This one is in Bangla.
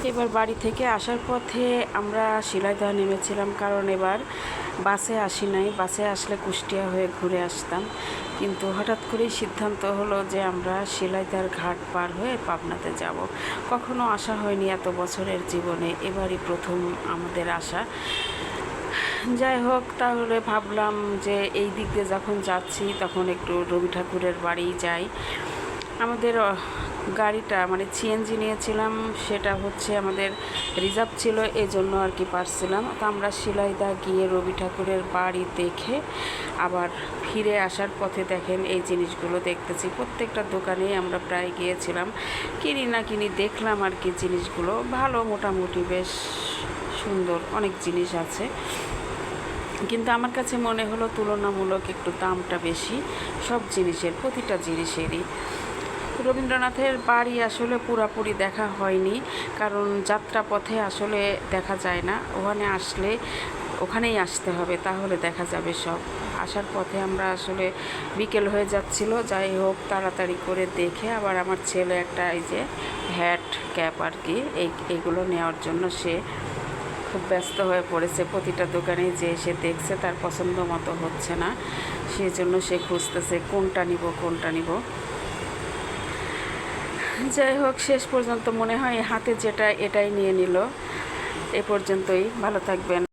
এবার বাড়ি থেকে আসার পথে আমরা শিলাইদহ নেমেছিলাম, কারণ এবার বাসে আসি নাই। বাসে আসলে কুষ্টিয়া হয়ে ঘুরে আসতাম, কিন্তু হঠাৎ করেই সিদ্ধান্ত হলো যে আমরা শিলাইদহর ঘাট পার হয়ে পাবনাতে যাব। কখনো আসা হয়নি এত বছরের জীবনে, এবারই প্রথম আমাদের আসা। যাই হোক, তাহলে ভাবলাম যে এই দিক দিয়ে যখন যাচ্ছি তখন একটু রবি ঠাকুরের বাড়ি যাই। আমাদের গাড়িটা মানে সিএনজি নিয়েছিলাম, সেটা হচ্ছে আমাদের রিজার্ভ ছিল, এই জন্য আর কি পারছিলাম। তো আমরা শিলাইদহ গিয়ে রবি ঠাকুরের বাড়ি দেখে আবার ফিরে আসার পথে দেখেন এই জিনিসগুলো দেখতেছি। প্রত্যেকটা দোকানেই আমরা প্রায় গিয়েছিলাম, কিনি না কিনি দেখলাম আর কি। জিনিসগুলো ভালো, মোটামুটি বেশ সুন্দর, অনেক জিনিস আছে, কিন্তু আমার কাছে মনে হলো তুলনামূলক একটু দামটা বেশি সব জিনিসের, প্রতিটা জিনিসেরই। রবীন্দ্রনাথের বাড়ি আসলে পুরাপুরি দেখা হয়নি, কারণ যাত্রাপথে আসলে দেখা যায় না। ওখানে আসলে ওখানেই আসতে হবে, তাহলে দেখা যাবে সব। আসার পথে আমরা আসলে বিকেল হয়ে যাচ্ছিল, যাই হোক তাড়াতাড়ি করে দেখে আবার আমার ছেলে একটা এই যে হ্যাট ক্যাপ আর কি, এইগুলো নেওয়ার জন্য সে খুব ব্যস্ত হয়ে পড়েছে। প্রতিটা দোকানে যে সে দেখছে তার পছন্দ মতো হচ্ছে না, সেজন্য সে খুঁজতেছে কোনটা নিব কোনটা নিব। যাই হোক, শেষ পর্যন্ত মনে হয় হাতে যেটা এটাই নিয়ে নিল। এ পর্যন্তই, ভালো থাকবেন।